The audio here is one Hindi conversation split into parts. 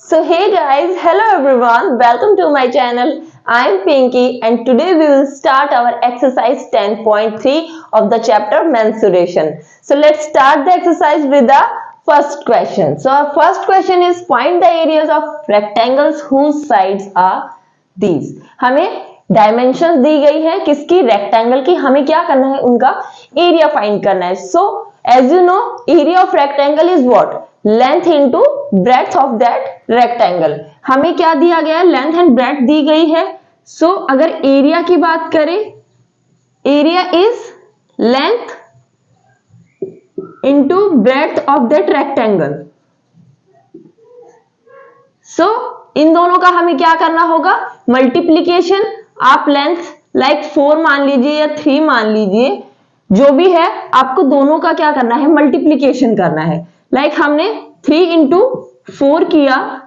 So hey guys, hello everyone, welcome to my channel. I am Pinky and today we will start our exercise 10.3 of the chapter mensuration. So let's start the exercise with the first question. So our first question is find the areas of rectangles whose sides are these. हमें डायमेंशन दी गई है किसकी, रेक्टेंगल की. हमें क्या करना है, उनका एरिया फाइंड करना है. So as you know area of rectangle is what, length into breadth of that rectangle. हमें क्या दिया गया है, लेंथ एंड ब्रेड्थ दी गई है. सो अगर एरिया की बात करें, area is length into breadth of that rectangle. So इन दोनों का हमें क्या करना होगा, मल्टीप्लीकेशन. आप लेंथ लाइक 4 मान लीजिए या 3 मान लीजिए, जो भी है आपको दोनों का क्या करना है, मल्टीप्लीकेशन करना है. लाइक हमने 3 इंटू 4 किया,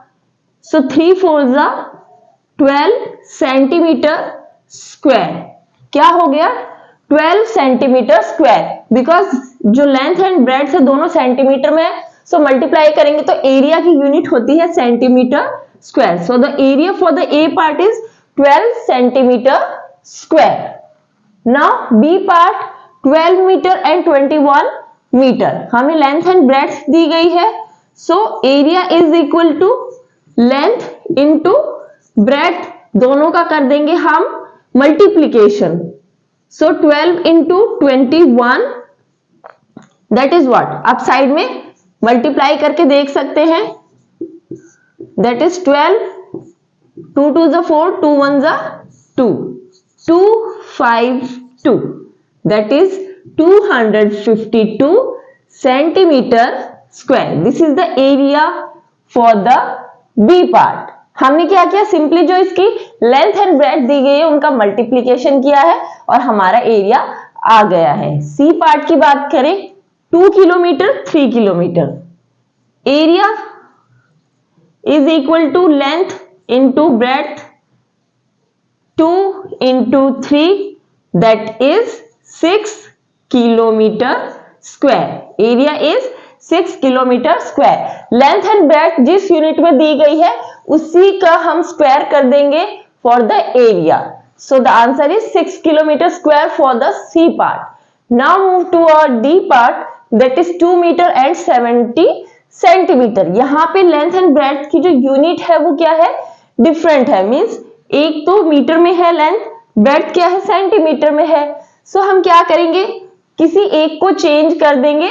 सो 3 4 जा 12 सेंटीमीटर स्क्वायर. क्या हो गया, 12 सेंटीमीटर स्क्वायर. बिकॉज जो लेंथ एंड ब्रेड्थ है दोनों सेंटीमीटर में है, सो मल्टीप्लाई करेंगे तो एरिया की यूनिट होती है centimetre square. So the area for the A part is 12 centimetre square. Now B part 12 metre and 21 metre. हमें लेंथ एंड ब्रेड्थ दी गई है. So area is equal to length into breadth, दोनों का कर देंगे हम multiplication. So 12 into 21 that is what, आप साइड में मल्टीप्लाई करके देख सकते हैं. दैट इज 12, 2 2 जा 4, 2 1 जा 2, 252. That is 252 centimetre square. This is the area for the B part. हमने क्या किया, सिंपली जो इसकी लेंथ एंड ब्रेड्थ दी गई है उनका मल्टीप्लीकेशन किया है और हमारा एरिया आ गया है. सी पार्ट की बात करें, 2 kilometre 3 kilometre. Area is equal to length into breadth, 2 into 3 that is 6 kilometre square. Area is 6 kilometre square. Length and breadth जिस यूनिट में दी गई है उसी का हम स्क्वायर कर देंगे for the area. So the answer is 6 kilometre square for the C part. Now move to our D part, that is 2 metre and 70 centimetre. यहाँ पे लेंथ एंड ब्रेड्थ की जो यूनिट है वो क्या है, डिफरेंट है. मींस एक तो मीटर में है लेंथ, ब्रेड्थ क्या है, सेंटीमीटर में है. सो हम क्या करेंगे, किसी एक को चेंज कर देंगे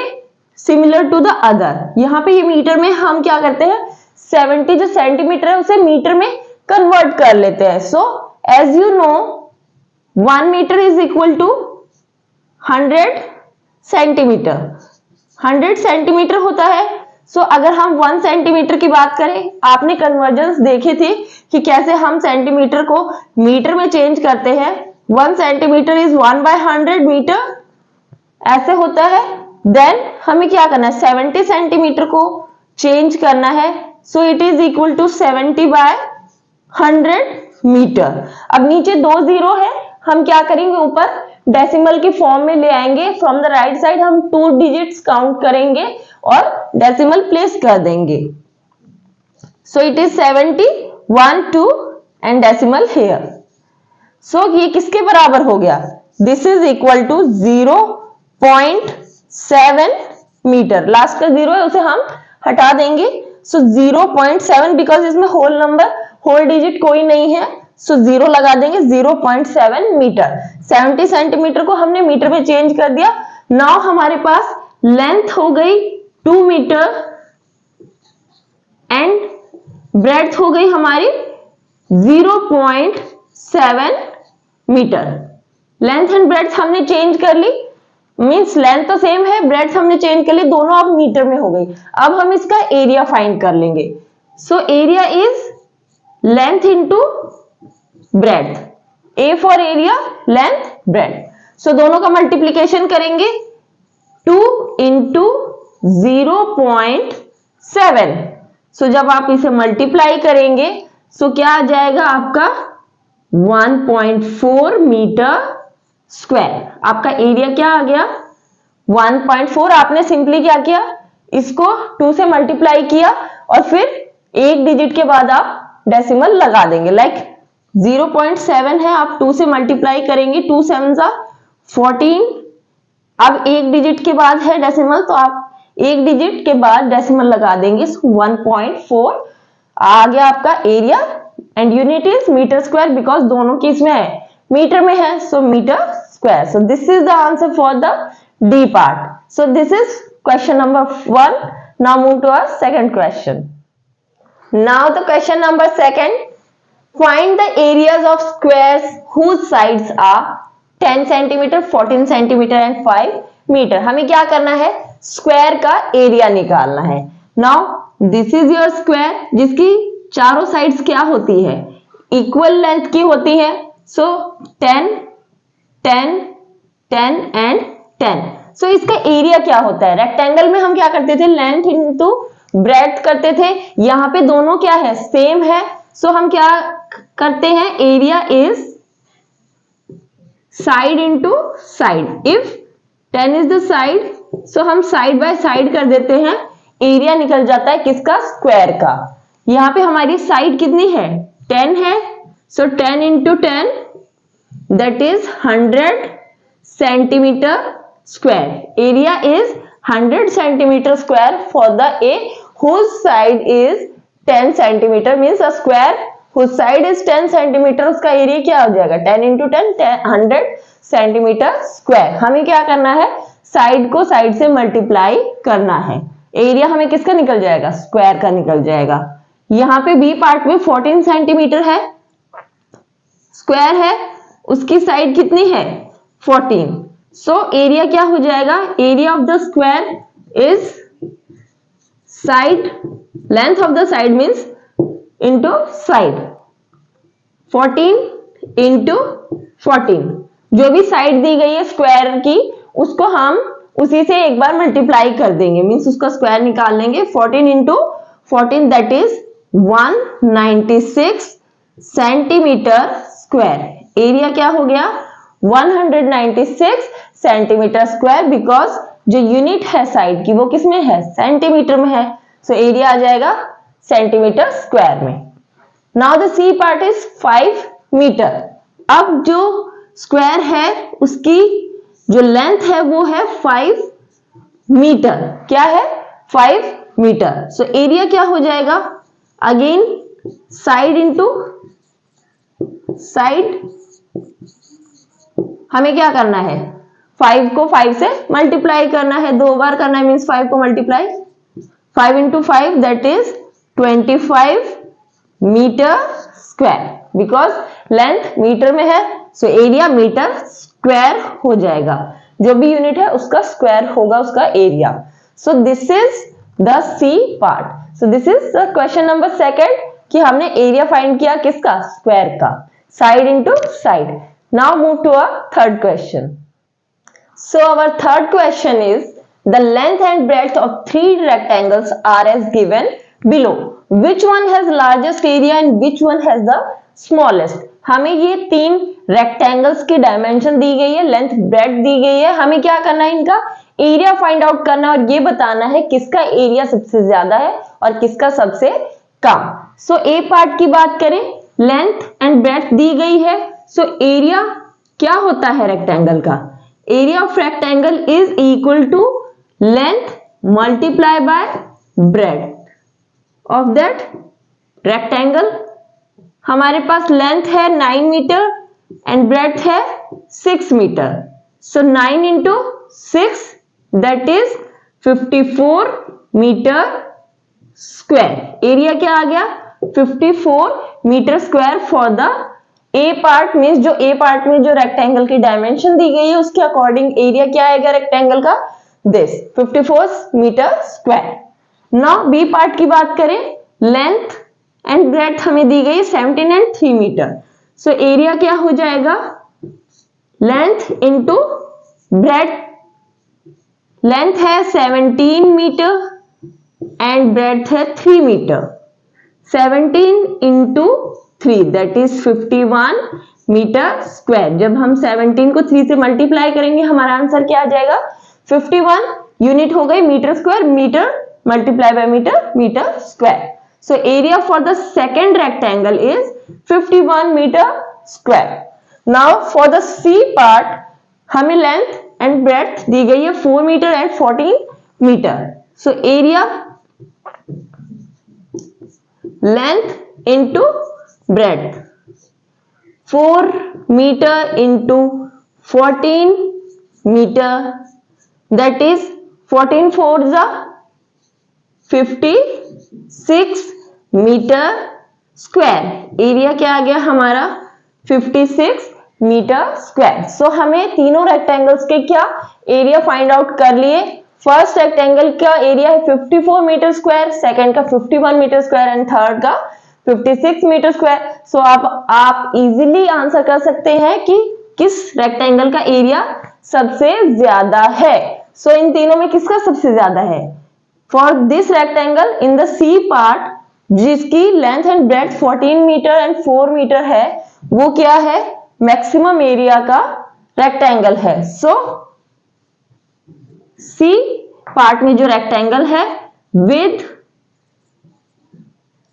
सिमिलर टू द अदर. यहाँ पे ये मीटर में हम क्या करते हैं, 70 जो सेंटीमीटर है उसे मीटर में कन्वर्ट कर लेते हैं. So as you know 1 metre is equal to 100 centimetre. 100 centimetre होता है. सो अगर हम 1 सेंटीमीटर की बात करें, आपने कन्वर्जन्स देखे थे कि कैसे हम सेंटीमीटर को मीटर में चेंज करते हैं. 1 सेंटीमीटर इज 1/100 मीटर, ऐसे होता है. देन हमें क्या करना है, 70 सेंटीमीटर को चेंज करना है. So it is equal to 70/100 metre. अब नीचे 2 जीरो है, हम क्या करेंगे, ऊपर डेसिमल की फॉर्म में ले आएंगे. फ्रॉम द राइट साइड हम 2 डिजिट्स काउंट करेंगे और डेसिमल प्लेस कर देंगे. So it is 70, 1 2 and decimal here. So ये किसके बराबर हो गया, this is equal to 0.7 metre. Last का 0 है उसे हम हटा देंगे. सो 0.7, बिकॉज इसमें होल नंबर, होल डिजिट कोई नहीं है, सो 0 लगा देंगे. 0.7 मीटर. 70 सेंटीमीटर को हमने मीटर में चेंज कर दिया. नाउ हमारे पास लेंथ हो गई 2 मीटर एंड ब्रेड्थ हो गई हमारी 0.7 मीटर. लेंथ एंड ब्रेड्थ हमने चेंज कर ली, मींस लेंथ तो सेम है, ब्रेड्थ हमने चेंज कर ली, दोनों अब मीटर में हो गई. अब हम इसका एरिया फाइंड कर लेंगे. So area is length into breadth. A for area, length, breadth. So दोनों का मल्टीप्लीकेशन करेंगे. 2 इंटू 0.7. सो जब आप इसे मल्टीप्लाई करेंगे सो क्या आ जाएगा आपका 1.4 मीटर स्क्वायर. आपका एरिया क्या आ गया, 1.4. आपने सिंपली क्या किया, इसको 2 से मल्टीप्लाई किया और फिर एक डिजिट के बाद आप डेसिमल लगा देंगे। लाइक 0.7 है, आप 2 से मल्टीप्लाई करेंगे, 2 7 जा 14। अब एक डिजिट के बाद है डेसिमल, तो आप एक डिजिट के बाद डेसिमल लगा देंगे, 1.4 आ गया आपका area. And unit is metre square, because दोनों केस में है, मीटर में है, so metre square. So this is the answer for the D part. So this is question number 1. Now move to our second question. Now the question number 2. Find the areas of squares whose sides are 10 cm, 14 cm and 5 meter. हमें क्या करना है, स्क्वायर का एरिया निकालना है. Now this is your square जिसकी चारों साइड्स क्या होती है, इक्वल लेंथ की होती है. सो 10 10 10 एंड 10. सो इसका एरिया क्या होता है, रेक्टेंगल में हम क्या करते थे, लेंथ इनटू ब्रेड्थ करते थे. यहां पे दोनों क्या है, सेम है. सो हम क्या करते हैं, area is side into side. If 10 is the side, so हम साइड बाय साइड कर देते हैं, एरिया निकल जाता है किसका, स्क्वायर का. यहां पे हमारी साइड कितनी है, 10 है. सो 10 into 10 that is 100 centimetre square. Area is 100 centimeter square for the A whose side is 10 centimeter, means a square whose side is 10 centimeter, उसका एरिया क्या हो जाएगा, 10 into 10 100 centimeter square. हमें क्या करना है, साइड को साइड से मल्टीप्लाई करना है. एरिया हमें किसका निकल जाएगा, स्क्वायर का निकल जाएगा. यहाँ पे बी पार्ट में 14 सेंटीमीटर है, स्क्वायर है, उसकी साइड कितनी है, 14. सो एरिया क्या हो जाएगा, area of the square is side, length of the side means into side, 14 into 14. जो भी साइड दी गई है स्क्वायर की, उसको हम उसी से एक बार मल्टीप्लाई कर देंगे, मीन्स उसका स्क्वायर निकाल लेंगे. 14 into 14 that is 196 centimetre square. Area क्या हो गया, 196 सेंटीमीटर स्क्वायर, बिकॉज जो यूनिट है साइड की वो किसमें है, सेंटीमीटर में है. सो एरिया आ जाएगा सेंटीमीटर स्क्वायर में. Now the C part is 5 metre. अब जो स्क्वायर है उसकी जो लेंथ है वो है 5 मीटर. क्या है, 5 मीटर. सो एरिया क्या हो जाएगा, अगेन साइड इंटू साइड. हमें क्या करना है, 5 को 5 से मल्टीप्लाई करना है, 2 बार करना है, मीन्स 5 को multiply, 5 into 5 that is 25 metre square. Because length metre में है, सो एरिया मीटर स्क्वायर हो जाएगा. जो भी यूनिट है उसका स्क्वायर होगा उसका area. So this is the C part. So this is the question number 2 कि हमने एरिया फाइंड किया किसका, स्क्वायर का, side into side. Now move to our third question. So our third question is the length and breadth of 3 rectangles are as given below. Which one has largest area and which one has the smallest? हमें ये 3 रेक्टेंगल्स की डायमेंशन दी गई है, लेंथ ब्रेड्थ दी गई है. हमें क्या करना है, इनका एरिया फाइंड आउट करना और ये बताना है किसका एरिया सबसे ज्यादा है और किसका सबसे कम. सो ए पार्ट की बात करें, लेंथ एंड ब्रेड्थ दी गई है. सो एरिया क्या होता है रेक्टेंगल का, area of rectangle is equal to length multiply by breadth of that rectangle. हमारे पास लेंथ है 9 मीटर एंड ब्रेड्थ है 6 metre. So 9 into 6 that is 54 metre square. Area क्या आ गया, 54 metre square for the A part. Means जो ए पार्ट में जो रेक्टेंगल की डायमेंशन दी गई है उसके अकॉर्डिंग एरिया क्या आएगा रेक्टेंगल का, this 54 metre square. Now B part की बात करें, लेंथ एंड ब्रेड्थ हमें दी गई 17 एंड 3 मीटर. सो एरिया क्या हो जाएगा, लेंथ इंटू ब्रेड्थ. लेंथ है 17 मीटर एंड ब्रेड्थ है 3 metre. 17 into 3 that is 51 metre square. जब हम 17 को 3 से मल्टीप्लाई करेंगे हमारा आंसर क्या आ जाएगा, 51. यूनिट हो गई metre square, metre multiply by metre, metre square. So area for the second rectangle is 51 meter square. Now for the C part हमें length and breadth दी गई है 4 meter and 14 meter. So area length into breadth 4 meter into 14 meter, that is 14 fours are 56 metre square. Area क्या आ गया हमारा 56 मीटर स्क्वायर. सो हमें तीनों रेक्टेंगल्स के क्या एरिया फाइंड आउट कर लिए. फर्स्ट रेक्टेंगल का एरिया है 54 मीटर स्क्वायर, सेकंड का 51 मीटर स्क्वायर एंड थर्ड का 56 मीटर स्क्वायर. सो आप इजीली आंसर कर सकते हैं कि किस रेक्टेंगल का एरिया सबसे ज्यादा है. सो इन तीनों में किसका सबसे ज्यादा है. For this rectangle in the C part जिसकी length and breadth 14 metre and 4 metre है, वो क्या है मैक्सिमम एरिया का रेक्टेंगल है. सो सी पार्ट में जो रेक्टेंगल है with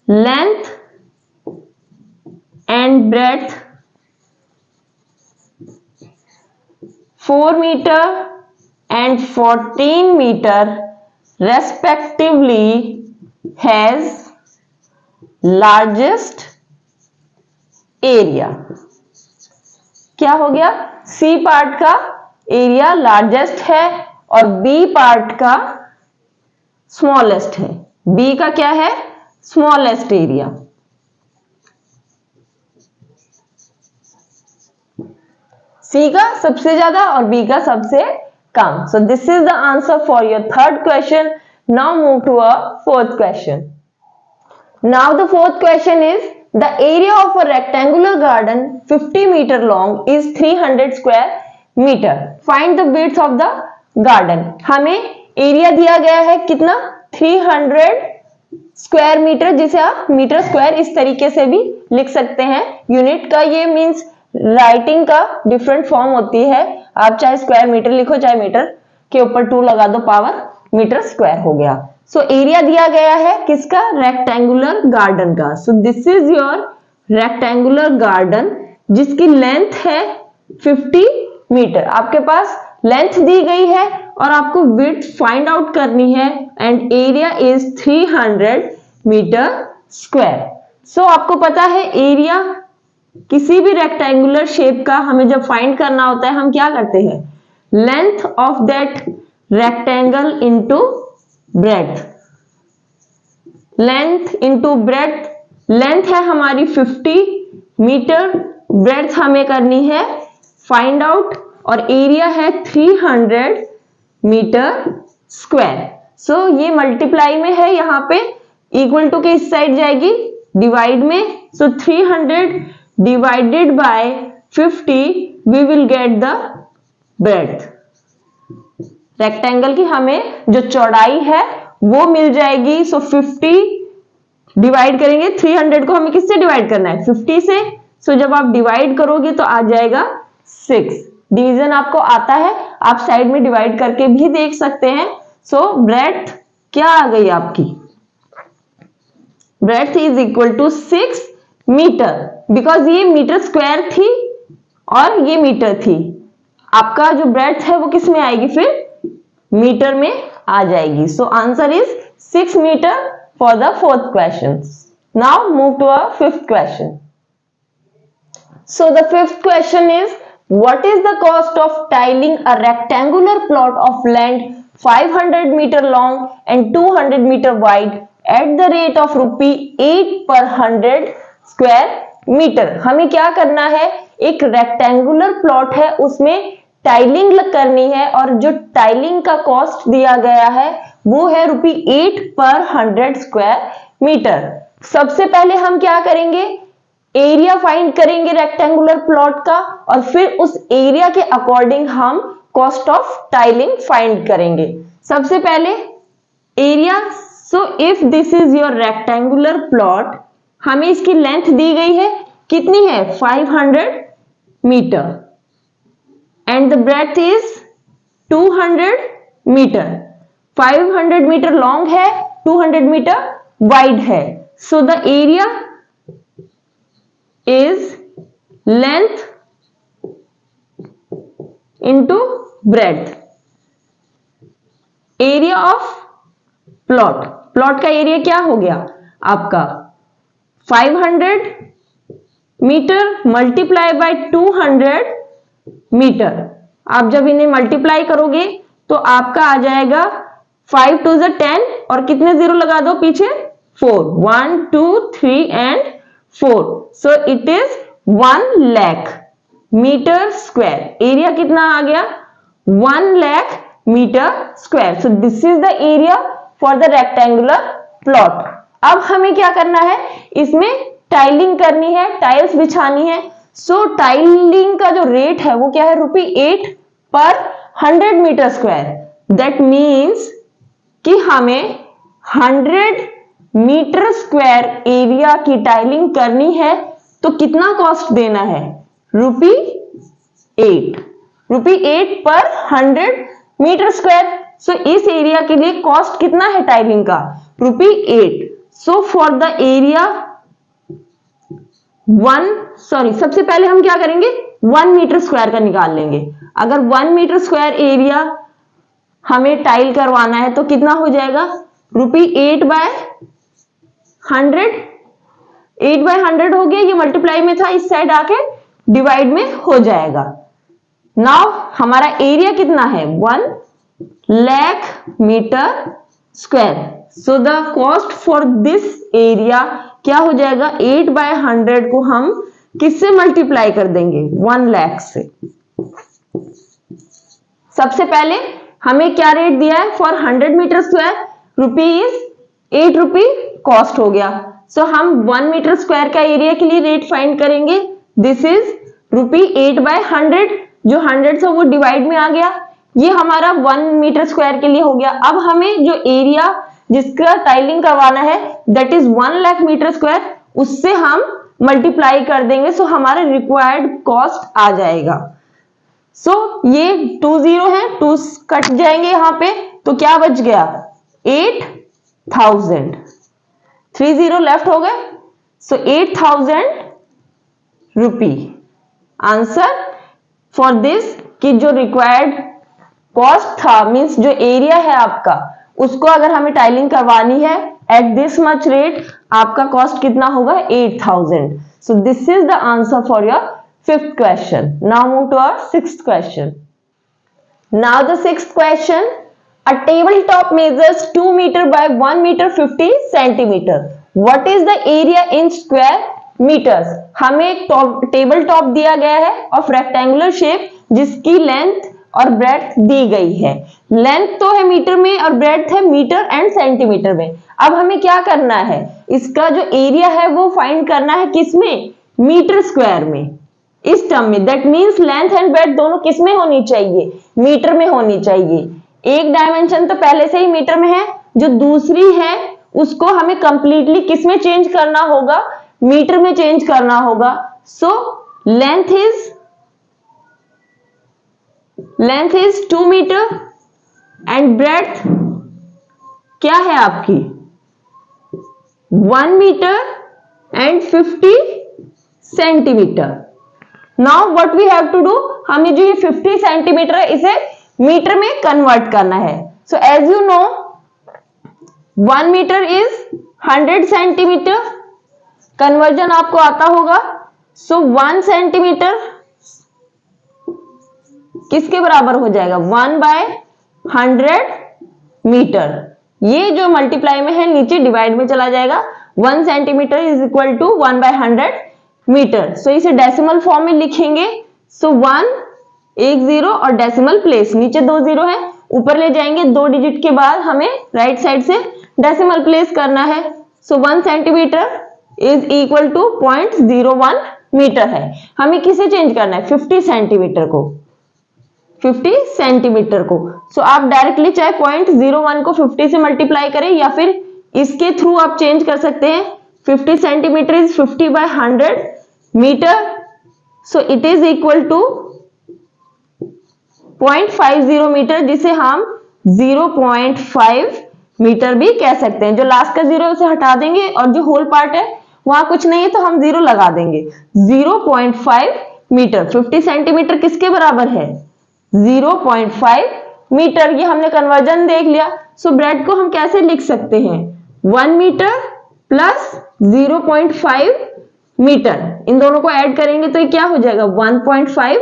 length and breadth 4 metre and 14 meter respectively has largest area. क्या हो गया C पार्ट का एरिया लार्जेस्ट है और B पार्ट का स्मॉलेस्ट है. B का क्या है स्मॉलेस्ट एरिया. C का सबसे ज्यादा और B का सबसे कम. So this is the answer for your third question. Now move to a fourth question. Now the fourth question is the area of a rectangular garden 50 meter long is 300 square meter. Find the width of the garden. हमें एरिया दिया गया है कितना 300 स्क्वायर मीटर, जिसे आप मीटर स्क्वायर इस तरीके से भी लिख सकते हैं. यूनिट का ये मीन्स राइटिंग का डिफरेंट फॉर्म होती है. आप चाहे स्क्वायर मीटर लिखो चाहे मीटर के ऊपर 2 लगा दो, पावर मीटर स्क्वायर हो गया. सो एरिया दिया गया है किसका रेक्टेंगुलर गार्डन का. सो this is your rectangular garden जिसकी लेंथ है 50 मीटर. आपके पास लेंथ दी गई है और आपको विड्थ फाइंड आउट करनी है and area is 300 metre square. So आपको पता है एरिया किसी भी रेक्टेंगुलर शेप का हमें जब फाइंड करना होता है हम क्या करते हैं length of that rectangle into breadth. Length into breadth. Length है हमारी 50 मीटर, ब्रेड्थ हमें करनी है फाइंड आउट और एरिया है 300 मीटर स्क्वायर. सो ये मल्टीप्लाई में है, यहाँ पे इक्वल टू के इस साइड जाएगी डिवाइड में. सो 300 divided by 50 we will get the breadth. Rectangle की हमें जो चौड़ाई है वो मिल जाएगी. सो 50 डिवाइड करेंगे 300 को हमें किससे डिवाइड करना है 50 से. सो जब आप डिवाइड करोगे तो आ जाएगा 6. डिवीजन आपको आता है, आप साइड में डिवाइड करके भी देख सकते हैं. सो ब्रेड्थ क्या आ गई आपकी breadth is equal to 6 metre because ये मीटर स्क्वायर थी और ये मीटर थी. आपका जो ब्रेड्थ है वो किस में आएगी फिर मीटर में आ जाएगी. So answer is 6 metre for the fourth question. Now move to a fifth question. So the fifth question is what is the cost of tiling a rectangular plot of land 500 metre long and 200 metre wide at the rate of ₹8 per 100 square metre. हमें क्या करना है एक रेक्टेंगुलर प्लॉट है उसमें टाइलिंग करनी है और जो टाइलिंग का कॉस्ट दिया गया है वो है ₹8 per 100 स्क्वायर मीटर. सबसे पहले हम क्या करेंगे एरिया फाइंड करेंगे रेक्टेंगुलर प्लॉट का और फिर उस एरिया के अकॉर्डिंग हम कॉस्ट ऑफ टाइलिंग फाइंड करेंगे. सबसे पहले area. So if this is your rectangular plot, हमें इसकी लेंथ दी गई है कितनी है 500 metre and the breadth is 200 metre. 500 metre long है, 200 मीटर वाइड है. So the area is length into breadth. Area of plot, plot का एरिया क्या हो गया आपका 500 मीटर मल्टीप्लाई बाय 200 मीटर। आप जब इन्हें मल्टीप्लाई करोगे तो आपका आ जाएगा 5 टू ज़ 10 और कितने जीरो लगा दो पीछे 4, 1 2 3 and 4, so it is 1 lakh metre square. Area कितना आ गया 1 lakh metre square. So this is the area for the rectangular plot. अब हमें क्या करना है, इसमें टाइलिंग करनी है, टाइल्स बिछानी है। सो टाइलिंग का जो रेट है वो क्या है ₹8 पर 100 मीटर स्क्वायर। दैट मीन्स कि हमें 100 मीटर स्क्वायर एरिया की टाइलिंग करनी है तो कितना कॉस्ट देना है ₹8 पर 100 मीटर स्क्वायर। सो इस एरिया के लिए कॉस्ट कितना है टाइलिंग का ₹8। सो फॉर द एरिया सबसे पहले हम क्या करेंगे 1 मीटर स्क्वायर का निकाल लेंगे। अगर 1 मीटर स्क्वायर एरिया हमें टाइल करवाना है तो कितना हो जाएगा ₹8 बाय 100, 8 बाय 100 हो गया, ये मल्टीप्लाई में था, इस साइड आके डिवाइड में हो जाएगा। नाउ हमारा एरिया कितना है 1 lakh metre square. So the cost for this area क्या हो जाएगा 8 बाय 100 को हम किससे मल्टीप्लाई कर देंगे 1 लाख से। सबसे पहले हमें क्या रेट दिया है फॉर 100 मीटर स्क्वायर ₹8 कॉस्ट हो गया। सो हम 1 मीटर स्क्वायर का एरिया के लिए रेट फाइंड करेंगे। दिस इज ₹8 बाय 100, जो 100 से वो डिवाइड में आ गया, ये हमारा 1 मीटर स्क्वायर के लिए हो गया। अब हमें जो एरिया जिसका टाइलिंग करवाना है that is 1 lakh metre square, उससे हम मल्टीप्लाई कर देंगे। सो हमारा रिक्वायर्ड कॉस्ट आ जाएगा। सो ये 2 जीरो है, 2 कट जाएंगे यहां पे, तो क्या बच गया 8000, 3 जीरो लेफ्ट हो गए। सो 8000 रुपी आंसर फॉर दिस, कि जो रिक्वायर्ड कॉस्ट था मींस जो एरिया है आपका उसको अगर हमें टाइलिंग करवानी है एट दिस मच रेट, आपका कॉस्ट कितना होगा 8000। सो this is the answer for your 5th question. Now move to our 6th question. Now the 6th question, a tabletop measures 2 meter by 1 meter 50 centimeter. What is the area in square meters? हमें एक टेबल टॉप दिया गया है ऑफ रेक्टेंगुलर शेप जिसकी लेंथ और ब्रेड्थ दी गई है। लेंथ तो है मीटर में और ब्रेड्थ है मीटर एंड सेंटीमीटर में। अब हमें क्या करना है, इसका जो एरिया है वो फाइंड करना है किसमें मीटर स्क्वायर में, इस टर्म में। That means length and breadth दोनों किस में होनी चाहिए मीटर में होनी चाहिए। एक डायमेंशन तो पहले से ही मीटर में है, जो दूसरी है उसको हमें कंप्लीटली किस में चेंज करना होगा मीटर में चेंज करना होगा। So length is 2 metre and breadth क्या है आपकी 1 metre and 50 centimetre. Now what we have to do, हमें जो ये 50 सेंटीमीटर है इसे मीटर में कन्वर्ट करना है। So as you know 1 metre is 100 centimetre, conversion आपको आता होगा। सो 1 सेंटीमीटर किसके बराबर हो जाएगा 1 बाय 100 मीटर। ये जो मल्टीप्लाई में है नीचे डिवाइड में चला जाएगा। 1 centimetre is equal to 1 by 100 metre. So इसे डेसिमल फॉर्म में लिखेंगे। सो 1 एक जीरो और डेसिमल प्लेस, नीचे 2 जीरो है, ऊपर ले जाएंगे 2 डिजिट के बाद हमें राइट साइड से डेसिमल प्लेस करना है। So 1 centimetre is equal to 0.01 metre है। हमें किसे चेंज करना है 50 सेंटीमीटर को, 50 सेंटीमीटर को। सो आप डायरेक्टली चाहे 0.01 को 50 से मल्टीप्लाई करें या फिर इसके थ्रू आप चेंज कर सकते हैं। 50 centimetre is 50 by 100 metre. So it is equal to 0.50 metre, जिसे हम 0.5 मीटर भी कह सकते हैं। जो लास्ट का 0 उसे हटा देंगे और जो होल पार्ट है वहां कुछ नहीं है तो हम 0 लगा देंगे। 0.5 मीटर, 50 सेंटीमीटर किसके बराबर है? 0.5 मीटर। ये हमने कन्वर्जन देख लिया। सो ब्रेड को हम कैसे लिख सकते हैं? 1 मीटर प्लस 0.5 मीटर, इन दोनों को ऐड करेंगे तो ये क्या हो जाएगा? 1.5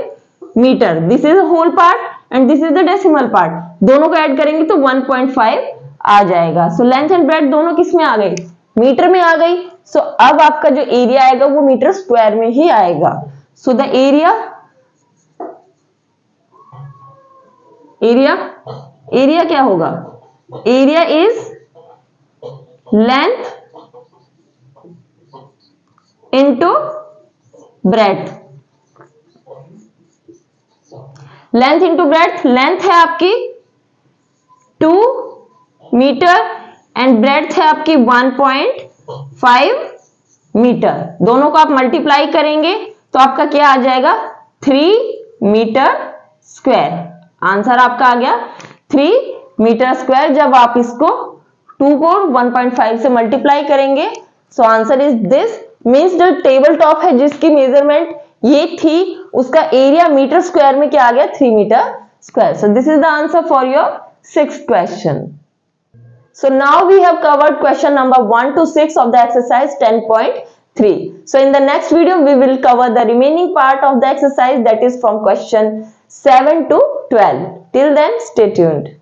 metre. This is whole part and this is the decimal part, दोनों को ऐड करेंगे तो 1.5 आ जाएगा। सो लेंथ एंड ब्रेड दोनों किस में आ गई? मीटर में आ गई। सो अब आपका जो एरिया आएगा वो मीटर स्क्वायर में ही आएगा। सो द एरिया क्या होगा? Area is length into breadth. Length into breadth, length है आपकी 2 मीटर एंड ब्रेड्थ है आपकी 1.5 मीटर। दोनों को आप मल्टीप्लाई करेंगे तो आपका क्या आ जाएगा? 3 मीटर स्क्वायर। आंसर आपका आ गया 3 मीटर स्क्वायर। जब आप इसको 2 को 1.5 से मल्टीप्लाई करेंगे, सो आंसर इज दिस। मीन्स जो टेबल टॉप है जिसकी मेजरमेंट ये थी, उसका एरिया मीटर स्क्वायर में क्या आ गया? 3 metre square. So this is the answer for your 6th question. So now we have covered question number 1 to 6 of the exercise 10.3. So in the next video we will cover the remaining part of the exercise, that is from question 7 to 12. Till then, stay tuned.